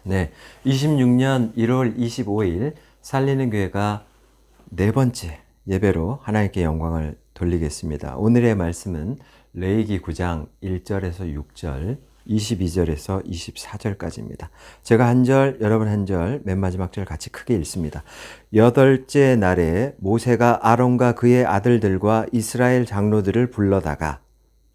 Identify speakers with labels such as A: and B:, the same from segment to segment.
A: 네, 26년 1월 25일 살리는 교회가 네 번째 예배로 하나님께 영광을 돌리겠습니다. 오늘의 말씀은 레위기 9장 1절에서 6절, 22절에서 24절까지입니다. 제가 한 절, 여러분 한 절, 맨 마지막 절 같이 크게 읽습니다. 여덟째 날에 모세가 아론과 그의 아들들과 이스라엘 장로들을 불러다가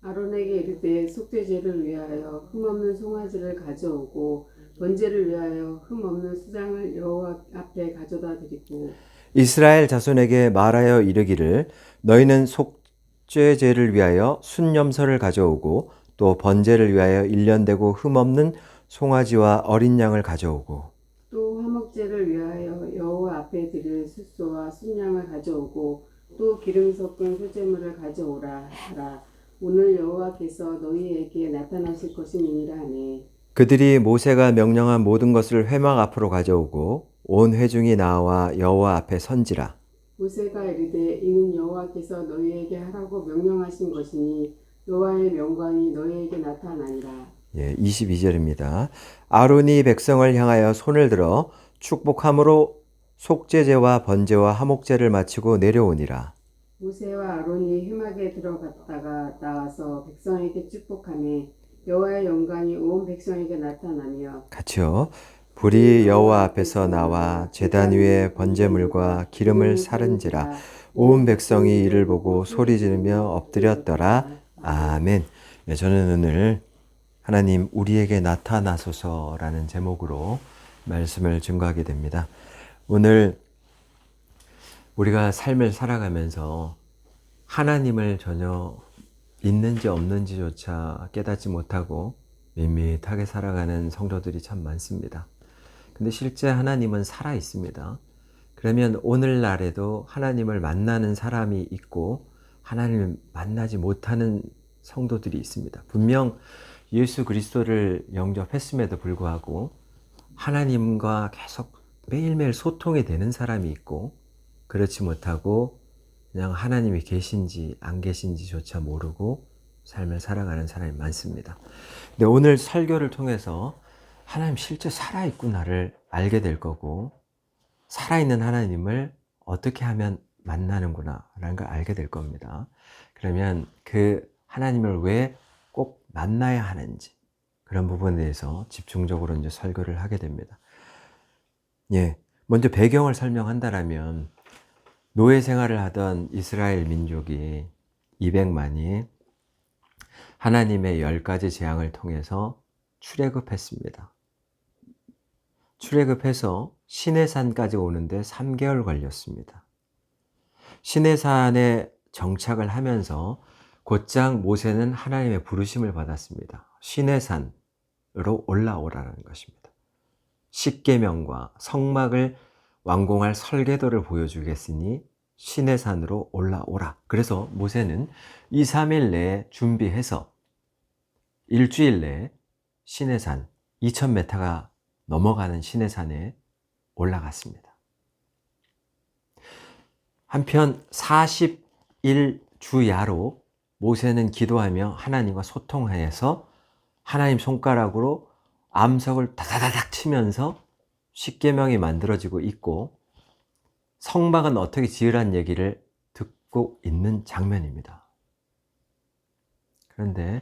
B: 아론에게 이르되 속죄제를 위하여 흠없는 송아지를 가져오고 번제를 위하여 흠없는 수장을 여호와 앞에 가져다 드리고
A: 이스라엘 자손에게 말하여 이르기를 너희는 속죄제를 위하여 순염소를 가져오고 또 번제를 위하여 일련되고 흠없는 송아지와 어린 양을 가져오고
B: 또 화목제를 위하여 여호와 앞에 드릴 숫소와 순양을 가져오고 또 기름 섞은 소제물을 가져오라 하라. 오늘 여호와께서 너희에게 나타나실 것임이니라 하네.
A: 그들이 모세가 명령한 모든 것을 회막 앞으로 가져오고 온 회중이 나와 여호와 앞에 선지라.
B: 모세가 이르되 이는 여호와께서 너희에게 하라고 명령하신 것이니 여호와의 명광이 너희에게 나타나니라.
A: 22절입니다. 아론이 백성을 향하여 손을 들어 축복함으로 속죄제와 번제와 화목제를 마치고 내려오니라.
B: 모세와 아론이 회막에 들어갔다가 나와서 백성에게 축복하며 여호와의 영광이 온 백성에게 나타나며
A: 같이요. 불이 여호와 앞에서 나와 제단 위에 번제물과 기름을 사른지라. 온 백성이 이를 보고 소리 지르며 엎드렸더라. 아멘. 네, 저는 오늘 하나님 우리에게 나타나소서라는 제목으로 말씀을 증거하게 됩니다. 오늘 우리가 삶을 살아가면서 하나님을 전혀 있는지 없는지조차 깨닫지 못하고 밋밋하게 살아가는 성도들이 참 많습니다. 근데 실제 하나님은 살아 있습니다. 그러면 오늘날에도 하나님을 만나는 사람이 있고 하나님을 만나지 못하는 성도들이 있습니다. 분명 예수 그리스도를 영접했음에도 불구하고 하나님과 계속 매일매일 소통이 되는 사람이 있고 그렇지 못하고 그냥 하나님이 계신지 안 계신지조차 모르고 삶을 살아가는 사람이 많습니다. 근데 오늘 설교를 통해서 하나님 실제 살아있구나를 알게 될 거고 살아있는 하나님을 어떻게 하면 만나는구나 라는 걸 알게 될 겁니다. 그러면 그 하나님을 왜 꼭 만나야 하는지 그런 부분에 대해서 집중적으로 이제 설교를 하게 됩니다. 먼저 배경을 설명한다라면 노예 생활을 하던 이스라엘 민족이 200만이 하나님의 10가지 재앙을 통해서 출애굽했습니다. 출애굽해서 시내산까지 오는데 3개월 걸렸습니다. 시내산에 정착을 하면서 곧장 모세는 하나님의 부르심을 받았습니다. 시내산으로 올라오라는 것입니다. 십계명과 성막을 완공할 설계도를 보여주겠으니 시내산으로 올라오라. 그래서 모세는 2, 3일 내에 준비해서 일주일 내에 시내산 2000m가 넘어가는 시내산에 올라갔습니다. 한편 40일 주야로 모세는 기도하며 하나님과 소통해서 하나님 손가락으로 암석을 다다다닥 치면서 십계명이 만들어지고 있고 성막은 어떻게 지으란 얘기를 듣고 있는 장면입니다. 그런데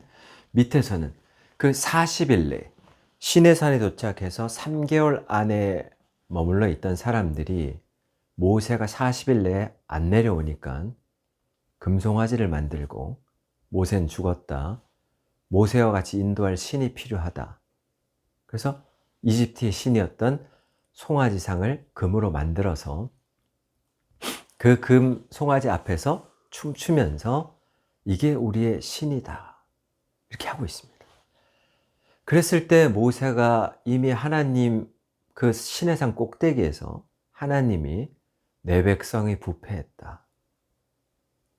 A: 밑에서는 그 40일 내 시내산에 도착해서 3개월 안에 머물러 있던 사람들이 모세가 40일 내에 안 내려오니까 금송아지를 만들고 모세는 죽었다. 모세와 같이 인도할 신이 필요하다. 그래서 이집트의 신이었던 송아지상을 금으로 만들어서 그 금 송아지 앞에서 춤추면서 이게 우리의 신이다. 이렇게 하고 있습니다. 그랬을 때 모세가 이미 하나님 그 시내산 꼭대기에서 하나님이 내 백성이 부패했다.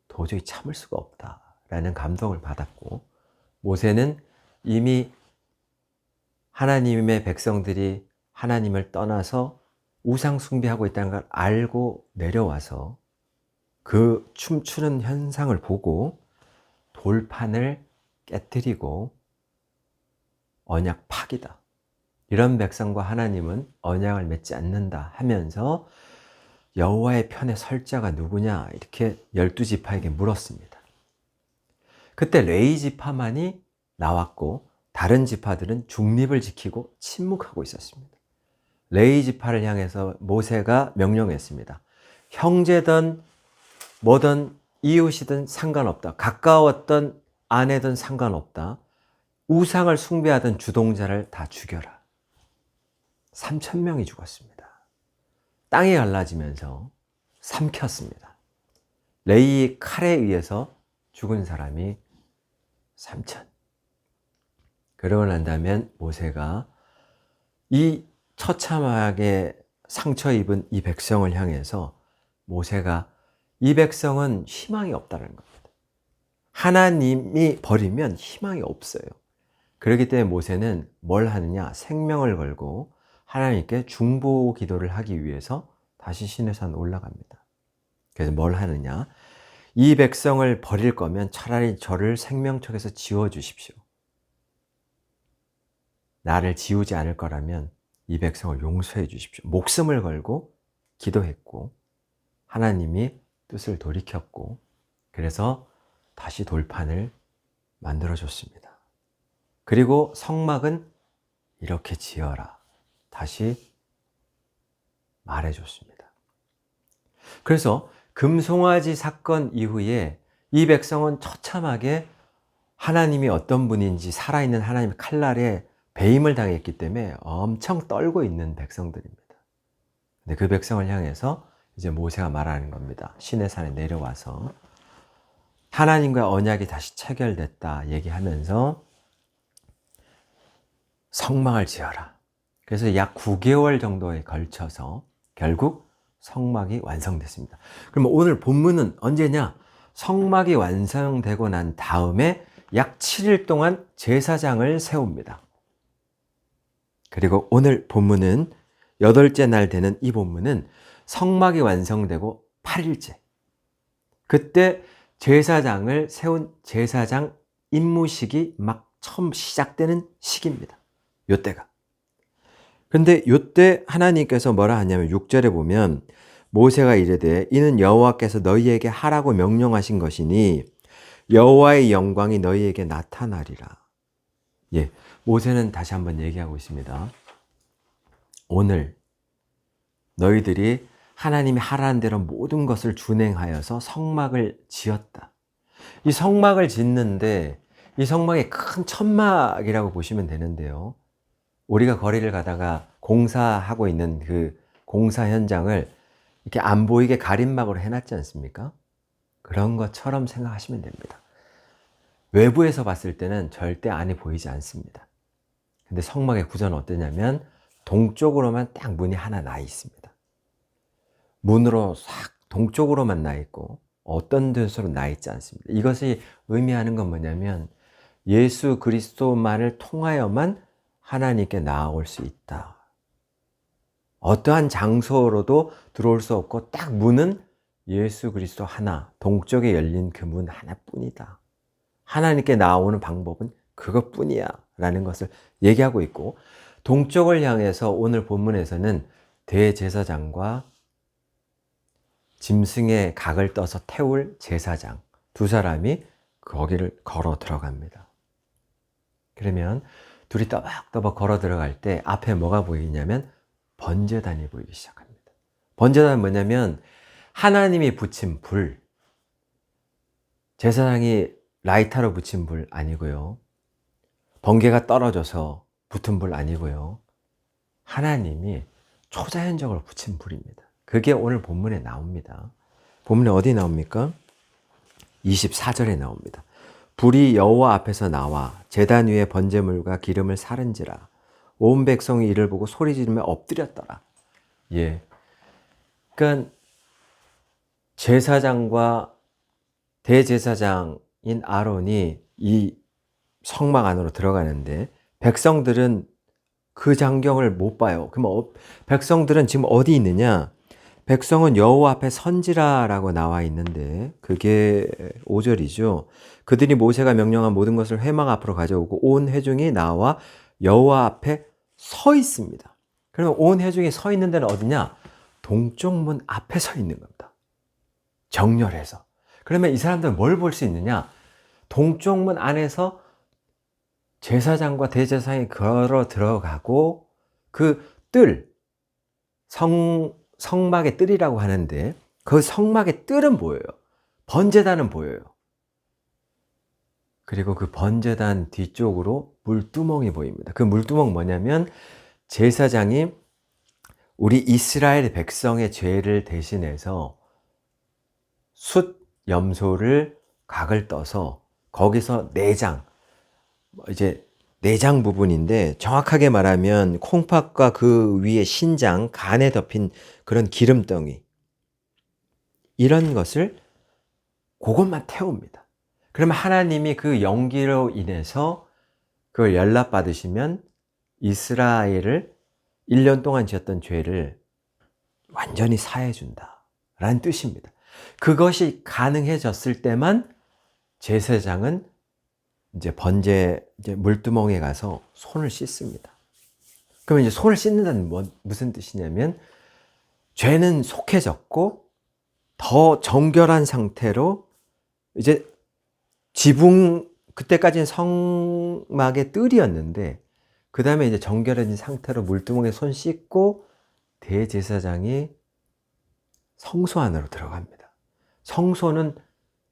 A: 도저히 참을 수가 없다라는 감동을 받았고 모세는 이미 하나님의 백성들이 하나님을 떠나서 우상 숭배하고 있다는 걸 알고 내려와서 그 춤추는 현상을 보고 돌판을 깨뜨리고 언약 파기다. 이런 백성과 하나님은 언약을 맺지 않는다 하면서 여호와의 편에 설 자가 누구냐 이렇게 12지파에게 물었습니다. 그때 레위 지파만이 나왔고 다른 지파들은 중립을 지키고 침묵하고 있었습니다. 레위 지파를 향해서 모세가 명령했습니다. 형제든 뭐든 이웃이든 상관없다. 가까웠던 아내든 상관없다. 우상을 숭배하던 주동자를 다 죽여라. 3,000명이 죽었습니다. 땅이 갈라지면서 삼켰습니다. 레위의 칼에 의해서 죽은 사람이 3,000. 그러고 난 다음에 모세가 이 처참하게 상처 입은 이 백성을 향해서 모세가 이 백성은 희망이 없다는 겁니다. 하나님이 버리면 희망이 없어요. 그렇기 때문에 모세는 뭘 하느냐? 생명을 걸고 하나님께 중보 기도를 하기 위해서 다시 시내산 올라갑니다. 그래서 뭘 하느냐? 이 백성을 버릴 거면 차라리 저를 생명책에서 지워주십시오. 나를 지우지 않을 거라면 이 백성을 용서해 주십시오. 목숨을 걸고 기도했고 하나님이 뜻을 돌이켰고 그래서 다시 돌판을 만들어줬습니다. 그리고 성막은 이렇게 지어라. 다시 말해줬습니다. 그래서 금송아지 사건 이후에 이 백성은 처참하게 하나님이 어떤 분인지 살아있는 하나님의 칼날에 배임을 당했기 때문에 엄청 떨고 있는 백성들입니다. 근데 그 백성을 향해서 이제 모세가 말하는 겁니다. 시내산에 내려와서 하나님과 언약이 다시 체결됐다 얘기하면서 성막을 지어라. 그래서 약 9개월 정도에 걸쳐서 결국 성막이 완성됐습니다. 그럼 오늘 본문은 언제냐? 성막이 완성되고 난 다음에 약 7일 동안 제사장을 세웁니다. 그리고 오늘 본문은 8째 날 되는 이 본문은 성막이 완성되고 8일째. 그때 제사장을 세운 제사장 임무식이 막 처음 시작되는 시기입니다. 요때가. 근데 요때 하나님께서 뭐라 하냐면 6절에 보면 모세가 이르되 이는 여호와께서 너희에게 하라고 명령하신 것이니 여호와의 영광이 너희에게 나타나리라. 예, 모세는 다시 한번 얘기하고 있습니다. 오늘 너희들이 하나님이 하라는 대로 모든 것을 준행하여서 성막을 지었다. 이 성막을 짓는데 이 성막이 큰 천막이라고 보시면 되는데요. 우리가 거리를 가다가 공사하고 있는 그 공사 현장을 이렇게 안 보이게 가림막으로 해놨지 않습니까? 그런 것처럼 생각하시면 됩니다. 외부에서 봤을 때는 절대 안이 보이지 않습니다. 근데 성막의 구조는 어떠냐면 동쪽으로만 딱 문이 하나 나 있습니다. 문으로 싹 동쪽으로만 나 있고 어떤 데서로 나 있지 않습니다. 이것이 의미하는 건 뭐냐면 예수 그리스도만을 통하여만 하나님께 나아올 수 있다. 어떠한 장소로도 들어올 수 없고 딱 문은 예수 그리스도 하나, 동쪽에 열린 그 문 하나뿐이다. 하나님께 나오는 방법은 그것뿐이야 라는 것을 얘기하고 있고 동쪽을 향해서 오늘 본문에서는 대제사장과 짐승의 각을 떠서 태울 제사장 두 사람이 거기를 걸어 들어갑니다. 그러면 둘이 떠박떠박 걸어 들어갈 때 앞에 뭐가 보이냐면 번제단이 보이기 시작합니다. 번제단은 뭐냐면 하나님이 붙인 불, 제사장이 라이터로 붙인 불 아니고요. 번개가 떨어져서 붙은 불 아니고요. 하나님이 초자연적으로 붙인 불입니다. 그게 오늘 본문에 나옵니다. 본문에 어디 나옵니까? 24절에 나옵니다. 불이 여호와 앞에서 나와 제단 위에 번제물과 기름을 사른지라 온 백성이 이를 보고 소리 지르며 엎드렸더라. 예. 그러니까 제사장과 대제사장인 아론이 이 성막 안으로 들어가는데 백성들은 그 장경을 못 봐요. 그럼 백성들은 지금 어디 있느냐? 백성은 여호와 앞에 선지라라고 나와 있는데 그게 5절이죠. 그들이 모세가 명령한 모든 것을 회막 앞으로 가져오고 온 회중이 나와 여호와 앞에 서 있습니다. 그러면 온 회중이 서 있는 데는 어디냐? 동쪽 문 앞에 서 있는 겁니다. 정렬해서. 그러면 이 사람들은 뭘 볼 수 있느냐? 동쪽 문 안에서 제사장과 대제사장이 걸어 들어가고 그 뜰, 성막의 뜰이라고 하는데 그 성막의 뜰은 보여요. 번제단은 보여요. 그리고 그 번제단 뒤쪽으로 물두멍이 보입니다. 그 물두멍 뭐냐면 제사장이 우리 이스라엘 백성의 죄를 대신해서 숫 염소를 각을 떠서 거기서 내장, 이제 내장 부분인데 정확하게 말하면 콩팥과 그 위에 신장, 간에 덮인 그런 기름덩이 이런 것을 그것만 태웁니다. 그러면 하나님이 그 연기로 인해서 그걸 연락받으시면 이스라엘을 1년 동안 지었던 죄를 완전히 사해준다 라는 뜻입니다. 그것이 가능해졌을 때만 제사장은 이제 물두멍에 가서 손을 씻습니다. 그러면 이제 손을 씻는다는 무슨 뜻이냐면 죄는 속해졌고 더 정결한 상태로 이제 그때까지는 성막의 뜰이었는데 그 다음에 이제 정결해진 상태로 물두멍에 손 씻고 대제사장이 성소 안으로 들어갑니다. 성소는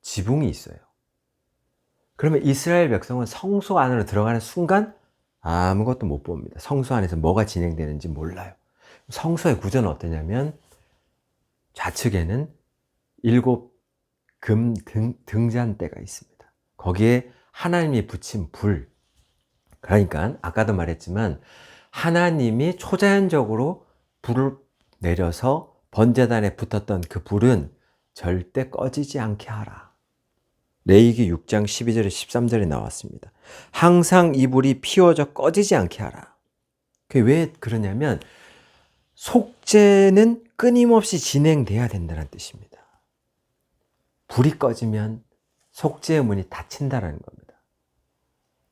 A: 지붕이 있어요. 그러면 이스라엘 백성은 성소 안으로 들어가는 순간 아무것도 못 봅니다. 성소 안에서 뭐가 진행되는지 몰라요. 성소의 구조는 어떠냐면 좌측에는 7 금 등잔대가 있습니다. 거기에 하나님이 붙인 불, 그러니까 아까도 말했지만 하나님이 초자연적으로 불을 내려서 번제단에 붙었던 그 불은 절대 꺼지지 않게 하라. 레위기 6장 12절에 13절에 나왔습니다. 항상 이 불이 피워져 꺼지지 않게 하라. 그게 왜 그러냐면 속죄는 끊임없이 진행돼야 된다는 뜻입니다. 불이 꺼지면 속죄의 문이 닫힌다는 겁니다.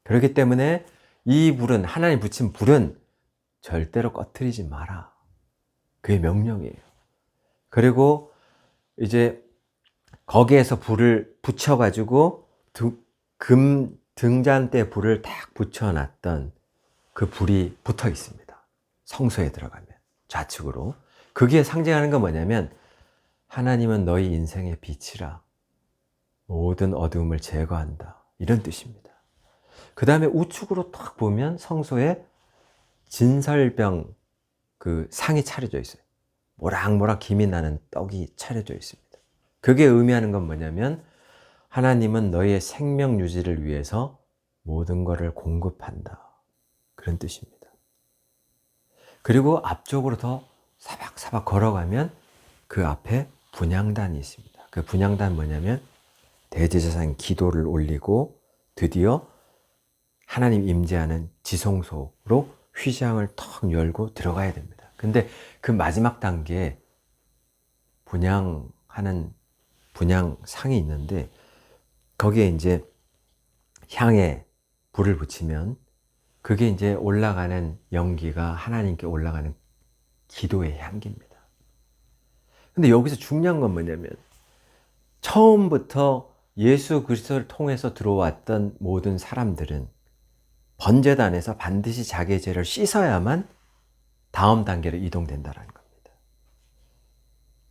A: 그렇기 때문에 이 불은, 하나님 붙인 불은 절대로 꺼트리지 마라. 그게 명령이에요. 그리고 이제 거기에서 불을 붙여가지고 금 등잔대 불을 딱 붙여놨던 그 불이 붙어 있습니다. 성소에 들어가면 좌측으로. 그게 상징하는 건 뭐냐면 하나님은 너희 인생의 빛이라 모든 어두움을 제거한다. 이런 뜻입니다. 그 다음에 우측으로 딱 보면 성소에 진설병 그 상이 차려져 있어요. 모락모락 김이 나는 떡이 차려져 있습니다. 그게 의미하는 건 뭐냐면 하나님은 너희의 생명 유지를 위해서 모든 것을 공급한다. 그런 뜻입니다. 그리고 앞쪽으로 더 사박사박 걸어가면 그 앞에 분향단이 있습니다. 그 분향단 뭐냐면 대제사장 기도를 올리고 드디어 하나님 임재하는 지성소로 휘장을 턱 열고 들어가야 됩니다. 근데 그 마지막 단계에 분향하는 분향상이 있는데 거기에 이제 향에 불을 붙이면 그게 이제 올라가는 연기가 하나님께 올라가는 기도의 향기입니다. 근데 여기서 중요한 건 뭐냐면 처음부터 예수 그리스도를 통해서 들어왔던 모든 사람들은 번제단에서 반드시 자기의 죄를 씻어야만 다음 단계로 이동된다는 겁니다.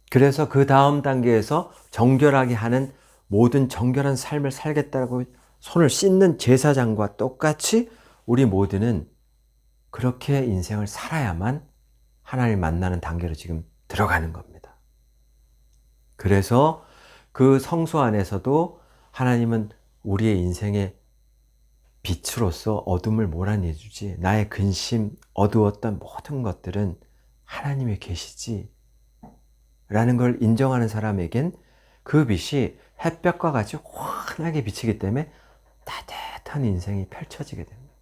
A: 그래서 그 다음 단계에서 정결하게 하는 모든 정결한 삶을 살겠다고 손을 씻는 제사장과 똑같이 우리 모두는 그렇게 인생을 살아야만 하나님을 만나는 단계로 지금 들어가는 겁니다. 그래서 그 성소 안에서도 하나님은 우리의 인생의 빛으로서 어둠을 몰아내 주지, 나의 근심, 어두웠던 모든 것들은 하나님이 계시지 라는 걸 인정하는 사람에겐 그 빛이 햇볕과 같이 환하게 비치기 때문에 따뜻한 인생이 펼쳐지게 됩니다.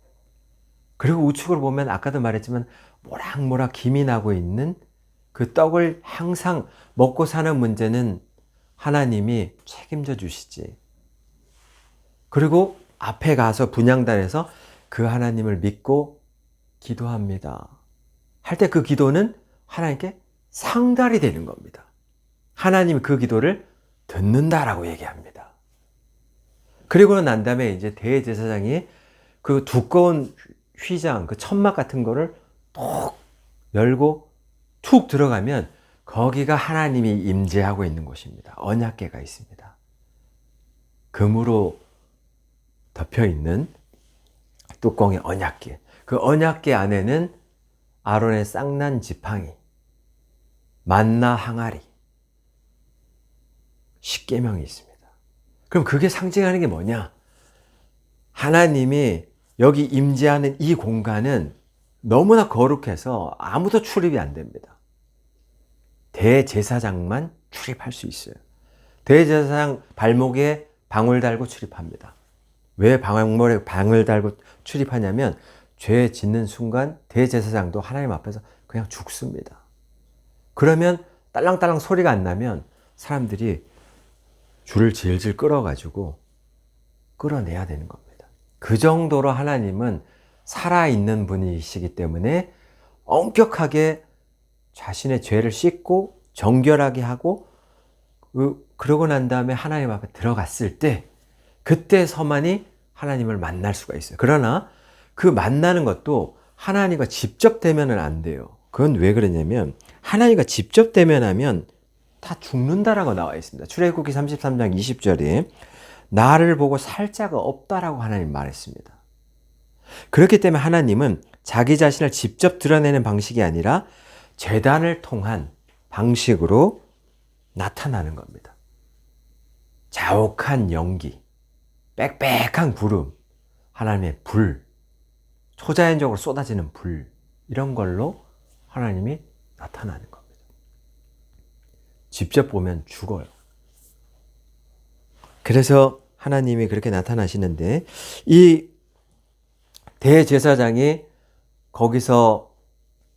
A: 그리고 우측으로 보면 아까도 말했지만 모락모락 김이 나고 있는 그 떡을 항상 먹고 사는 문제는 하나님이 책임져 주시지. 그리고 앞에 가서 분향단에서 그 하나님을 믿고 기도합니다. 할 때 그 기도는 하나님께 상달이 되는 겁니다. 하나님이 그 기도를 듣는다라고 얘기합니다. 그리고 난 다음에 이제 대제사장이 그 두꺼운 휘장, 그 천막 같은 거를 톡 열고 툭 들어가면 거기가 하나님이 임재하고 있는 곳입니다. 언약궤가 있습니다. 금으로 덮여 있는 뚜껑의 언약궤. 그 언약궤 안에는 아론의 쌍난 지팡이, 만나 항아리, 십계명이 있습니다. 그럼 그게 상징하는 게 뭐냐? 하나님이 여기 임재하는 이 공간은 너무나 거룩해서 아무도 출입이 안 됩니다. 대제사장만 출입할 수 있어요. 대제사장 발목에 방울 달고 출입합니다. 왜 방울에 방울 달고 출입하냐면 죄 짓는 순간 대제사장도 하나님 앞에서 그냥 죽습니다. 그러면 딸랑딸랑 소리가 안 나면 사람들이 줄을 질질 끌어가지고 끌어내야 되는 겁니다. 그 정도로 하나님은 살아있는 분이시기 때문에 엄격하게 자신의 죄를 씻고 정결하게 하고 그러고 난 다음에 하나님 앞에 들어갔을 때 그때서만이 하나님을 만날 수가 있어요. 그러나 그 만나는 것도 하나님과 직접 대면은 안 돼요. 그건 왜 그러냐면 하나님과 직접 대면하면 다 죽는다라고 나와 있습니다. 출애굽기 33장 20절에 나를 보고 살 자가 없다라고 하나님 말했습니다. 그렇기 때문에 하나님은 자기 자신을 직접 드러내는 방식이 아니라 제단을 통한 방식으로 나타나는 겁니다. 자욱한 연기, 빽빽한 구름, 하나님의 불, 초자연적으로 쏟아지는 불, 이런 걸로 하나님이 나타나는 겁니다. 직접 보면 죽어요. 그래서 하나님이 그렇게 나타나시는데 이 대제사장이 거기서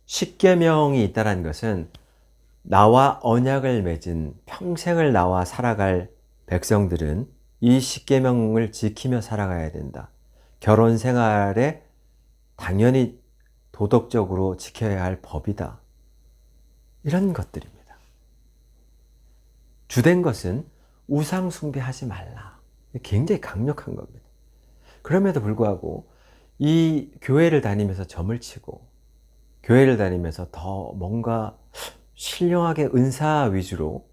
A: 십계명이 있다는 것은 나와 언약을 맺은 평생을 나와 살아갈 백성들은 이 십계명을 지키며 살아가야 된다. 결혼 생활에 당연히 도덕적으로 지켜야 할 법이다. 이런 것들입니다. 주된 것은 우상 숭배하지 말라. 굉장히 강력한 겁니다. 그럼에도 불구하고 이 교회를 다니면서 점을 치고 교회를 다니면서 더 뭔가 신령하게 은사 위주로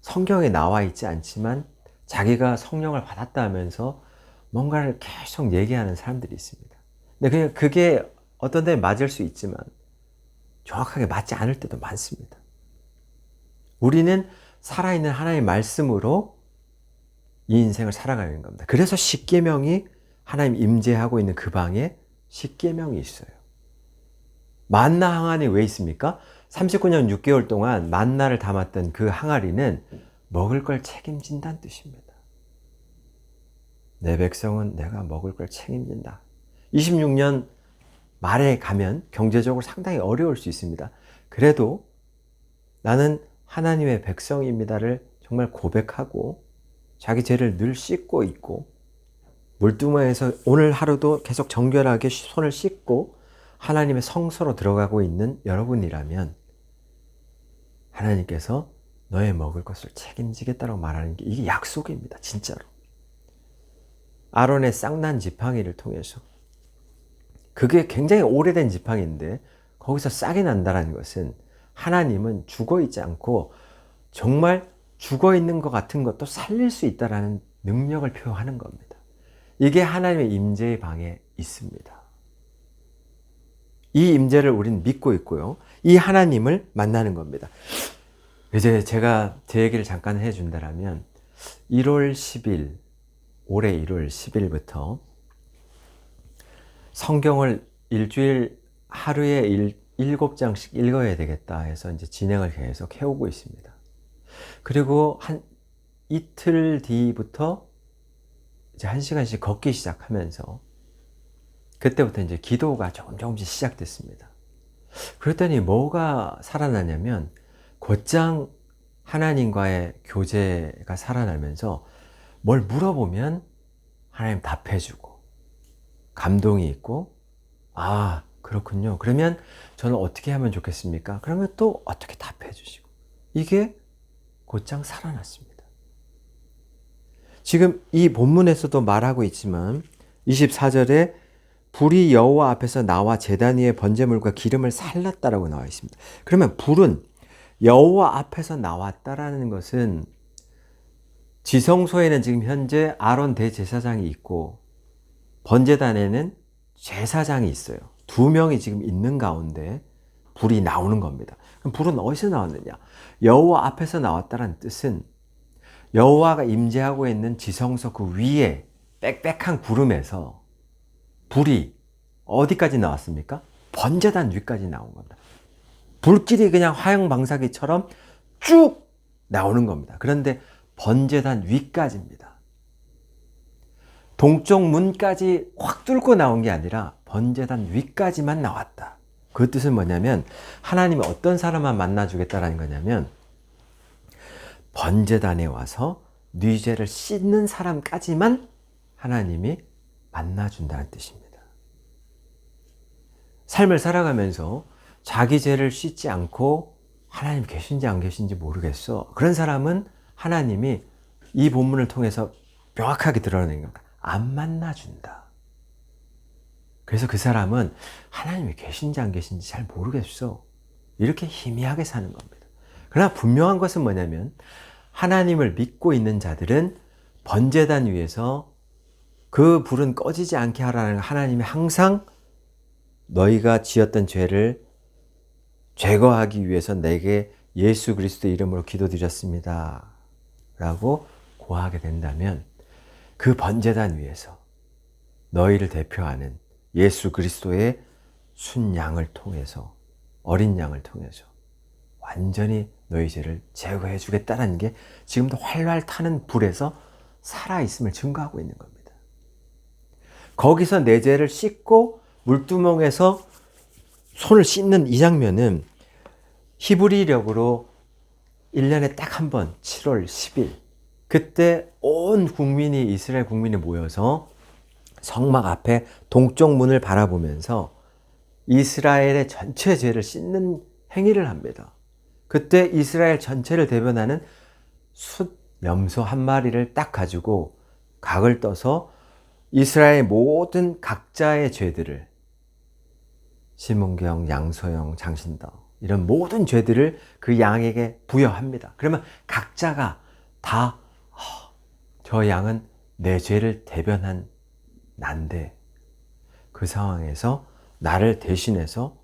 A: 성경에 나와 있지 않지만 자기가 성령을 받았다 하면서 뭔가를 계속 얘기하는 사람들이 있습니다. 근데 그냥 그게 어떤 데는 맞을 수 있지만 정확하게 맞지 않을 때도 많습니다. 우리는 살아있는 하나님의 말씀으로 이 인생을 살아가는 겁니다. 그래서 십계명이 하나님 임재하고 있는 그 방에 십계명이 있어요. 만나 항아리 왜 있습니까? 39년 6개월 동안 만나를 담았던 그 항아리는 먹을 걸 책임진다는 뜻입니다. 내 백성은 내가 먹을 걸 책임진다. 26년 말에 가면 경제적으로 상당히 어려울 수 있습니다. 그래도 나는 하나님의 백성입니다를 정말 고백하고 자기 죄를 늘 씻고 있고 물두멍에서 오늘 하루도 계속 정결하게 손을 씻고 하나님의 성소로 들어가고 있는 여러분이라면 하나님께서 너의 먹을 것을 책임지겠다고 말하는 게 이게 약속입니다. 진짜로. 아론의 쌍난 지팡이를 통해서 그게 굉장히 오래된 지팡이인데 거기서 싹이 난다는 것은 하나님은 죽어있지 않고 정말 죽어있는 것 같은 것도 살릴 수 있다는 능력을 표현하는 겁니다. 이게 하나님의 임재의 방에 있습니다. 이 임재를 우리는 믿고 있고요. 이 하나님을 만나는 겁니다. 이제 제가 제 얘기를 잠깐 해준다면 1월 10일, 올해 1월 10일부터 성경을 일주일 하루에 7장씩 읽어야 되겠다 해서 이제 진행을 계속 해오고 있습니다. 그리고 한 이틀 뒤부터 이제 1시간씩 걷기 시작하면서 그때부터 이제 기도가 조금씩 시작됐습니다. 그랬더니 뭐가 살아나냐면 곧장 하나님과의 교제가 살아나면서 뭘 물어보면 하나님 답해주고 감동이 있고 그렇군요. 그러면 저는 어떻게 하면 좋겠습니까? 그러면 또 어떻게 답해 주시고. 이게 곧장 살아났습니다. 지금 이 본문에서도 말하고 있지만 24절에 불이 여호와 앞에서 나와 제단 위에 번제물과 기름을 살랐다라고 나와 있습니다. 그러면 불은 여호와 앞에서 나왔다라는 것은 지성소에는 지금 현재 아론 대제사장이 있고 번제단에는 제사장이 있어요. 두 명이 지금 있는 가운데 불이 나오는 겁니다. 그럼 불은 어디서 나왔느냐? 여호와 앞에서 나왔다는 뜻은 여호와가 임재하고 있는 지성소 그 위에 빽빽한 구름에서 불이 어디까지 나왔습니까? 번제단 위까지 나온 겁니다. 불길이 그냥 화형방사기처럼 쭉 나오는 겁니다. 그런데 번제단 위까지입니다. 동쪽 문까지 확 뚫고 나온 게 아니라 번제단 위까지만 나왔다. 그 뜻은 뭐냐면 하나님이 어떤 사람만 만나주겠다라는 거냐면 번제단에 와서 네 죄를 씻는 사람까지만 하나님이 만나준다는 뜻입니다. 삶을 살아가면서 자기 죄를 씻지 않고 하나님 계신지 안 계신지 모르겠어. 그런 사람은 하나님이 이 본문을 통해서 명확하게 드러내는 겁니다. 안 만나준다. 그래서 그 사람은 하나님이 계신지 안 계신지 잘 모르겠어. 이렇게 희미하게 사는 겁니다. 그러나 분명한 것은 뭐냐면 하나님을 믿고 있는 자들은 번제단 위에서 그 불은 꺼지지 않게 하라는 하나님이 항상 너희가 지었던 죄를 제거하기 위해서 내게 예수 그리스도 이름으로 기도드렸습니다. 라고 고하게 된다면 그 번제단 위에서 너희를 대표하는 예수 그리스도의 순양을 통해서 어린 양을 통해서 완전히 너희 죄를 제거해 주겠다는 게 지금도 활활 타는 불에서 살아있음을 증거하고 있는 겁니다. 거기서 내 죄를 씻고 물두멍에서 손을 씻는 이 장면은 히브리력으로 1년에 딱 한 번 7월 10일 그때 온 국민이 이스라엘 국민이 모여서 성막 앞에 동쪽 문을 바라보면서 이스라엘의 전체 죄를 씻는 행위를 합니다. 그때 이스라엘 전체를 대변하는 숫 염소 한 마리를 딱 가지고 각을 떠서 이스라엘 모든 각자의 죄들을 시몬경, 양소영, 장신덕 이런 모든 죄들을 그 양에게 부여합니다. 그러면 각자가 다 저 양은 내 죄를 대변한 난데 그 상황에서 나를 대신해서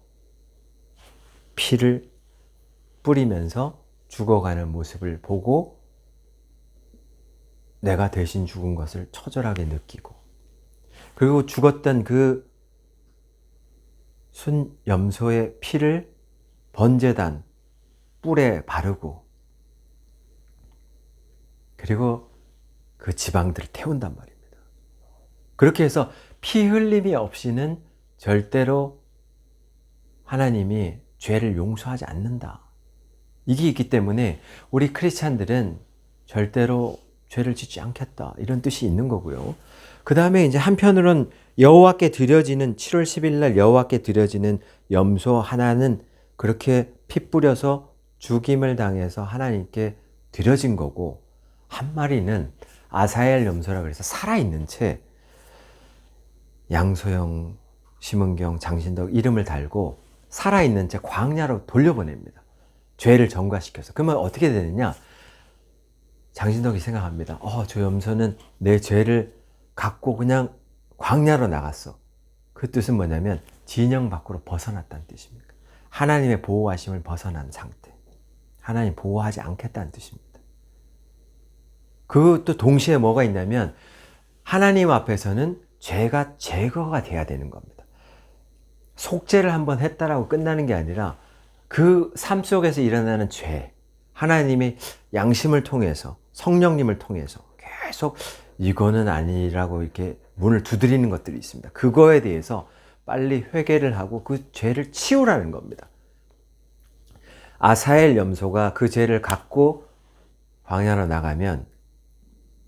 A: 피를 뿌리면서 죽어가는 모습을 보고 내가 대신 죽은 것을 처절하게 느끼고 그리고 죽었던 그 순염소의 피를 번제단 뿔에 바르고 그리고 그 지방들을 태운단 말입니다. 그렇게 해서 피 흘림이 없이는 절대로 하나님이 죄를 용서하지 않는다. 이게 있기 때문에 우리 크리스찬들은 절대로 죄를 짓지 않겠다. 이런 뜻이 있는 거고요. 그 다음에 이제 한편으로는 여호와께 드려지는 7월 10일 날 여호와께 드려지는 염소 하나는 그렇게 피 뿌려서 죽임을 당해서 하나님께 드려진 거고 한 마리는 아사엘 염소라 그래서 살아있는 채 양소영, 심은경, 장신덕 이름을 달고 살아있는 채 광야로 돌려보냅니다. 죄를 전가시켜서. 그러면 어떻게 되느냐? 장신덕이 생각합니다. 저 염소는 내 죄를 갖고 그냥 광야로 나갔어. 그 뜻은 뭐냐면 진영 밖으로 벗어났다는 뜻입니다. 하나님의 보호하심을 벗어난 상태. 하나님 보호하지 않겠다는 뜻입니다. 그것도 동시에 뭐가 있냐면 하나님 앞에서는 죄가 제거가 돼야 되는 겁니다. 속죄를 한번 했다라고 끝나는 게 아니라 그 삶 속에서 일어나는 죄, 하나님이 양심을 통해서 성령님을 통해서 계속 이거는 아니라고 이렇게 문을 두드리는 것들이 있습니다. 그거에 대해서 빨리 회개를 하고 그 죄를 치우라는 겁니다. 아사엘 염소가 그 죄를 갖고 광야로 나가면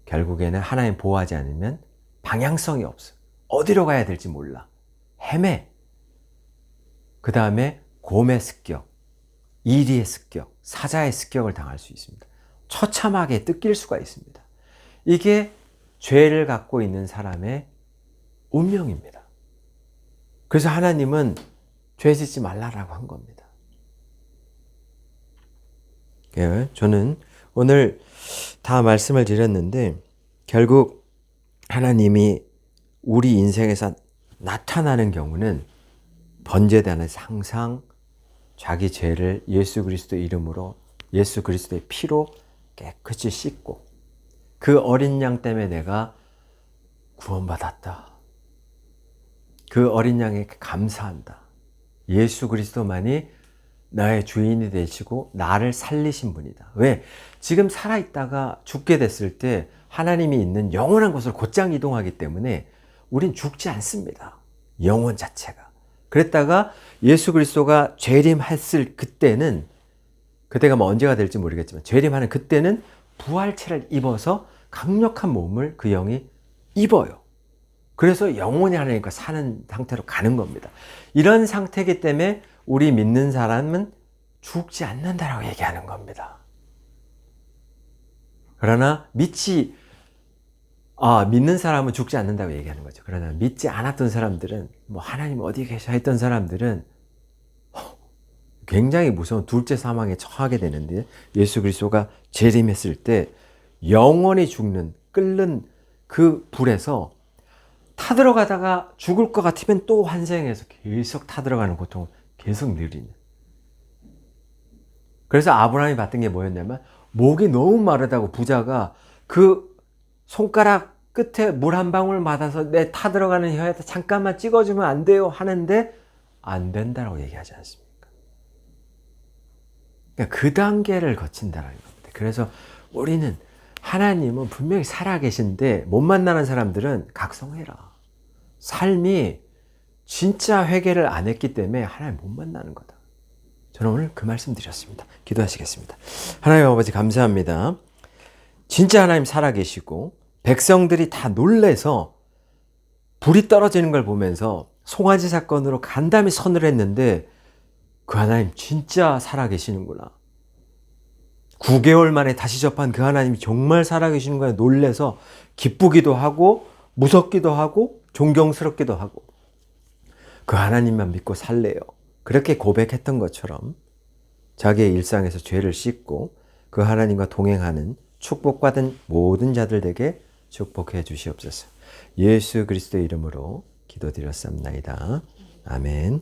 A: 결국에는 하나님 보호하지 않으면 방향성이 없어. 어디로 가야 될지 몰라. 헤매. 그 다음에 곰의 습격, 이리의 습격, 사자의 습격을 당할 수 있습니다. 처참하게 뜯길 수가 있습니다. 이게 죄를 갖고 있는 사람의 운명입니다. 그래서 하나님은 죄 짓지 말라라고 한 겁니다. 예, 저는 오늘 다 말씀을 드렸는데 결국 하나님이 우리 인생에서 나타나는 경우는 번제단에서 항상 자기 죄를 예수 그리스도의 이름으로 예수 그리스도의 피로 깨끗이 씻고 그 어린 양 때문에 내가 구원받았다. 그 어린 양에게 감사한다. 예수 그리스도만이 나의 주인이 되시고 나를 살리신 분이다. 왜? 지금 살아있다가 죽게 됐을 때 하나님이 있는 영원한 곳으로 곧장 이동하기 때문에 우린 죽지 않습니다. 영혼 자체가. 그랬다가 예수 그리스도가 재림했을 그때는 그때가 뭐 언제가 될지 모르겠지만 재림하는 그때는 부활체를 입어서 강력한 몸을 그 영이 입어요. 그래서 영원히 하나님과 사는 상태로 가는 겁니다. 이런 상태이기 때문에 우리 믿는 사람은 죽지 않는다라고 얘기하는 겁니다. 그러나 믿는 사람은 죽지 않는다고 얘기하는 거죠. 그러나 믿지 않았던 사람들은 뭐 하나님 어디 계셔 했던 사람들은 굉장히 무서운 둘째 사망에 처하게 되는데 예수 그리스도가 재림했을 때 영원히 죽는 끓는 그 불에서 타들어가다가 죽을 것 같으면 또 환생해서 계속 타들어가는 고통을 계속 누리는. 그래서 아브라함이 봤던 게 뭐였냐면 목이 너무 마르다고 부자가 그 손가락 끝에 물 한 방울 맞아서 내 타들어가는 혀에다 잠깐만 찍어주면 안 돼요 하는데 안 된다라고 얘기하지 않습니까? 그러니까 그 단계를 거친다는 겁니다. 그래서 우리는 하나님은 분명히 살아계신데 못 만나는 사람들은 각성해라. 삶이 진짜 회개를 안 했기 때문에 하나님 못 만나는 거다. 저는 오늘 그 말씀 드렸습니다. 기도하시겠습니다. 하나님 아버지 감사합니다. 진짜 하나님 살아계시고 백성들이 다 놀래서 불이 떨어지는 걸 보면서 송아지 사건으로 간담이 선을 했는데 그 하나님 진짜 살아계시는구나. 9개월 만에 다시 접한 그 하나님이 정말 살아계시는 거에 놀래서 기쁘기도 하고 무섭기도 하고 존경스럽기도 하고 그 하나님만 믿고 살래요. 그렇게 고백했던 것처럼 자기의 일상에서 죄를 씻고 그 하나님과 동행하는 축복받은 모든 자들에게 축복해 주시옵소서. 예수 그리스도의 이름으로 기도드렸습니다. 아멘.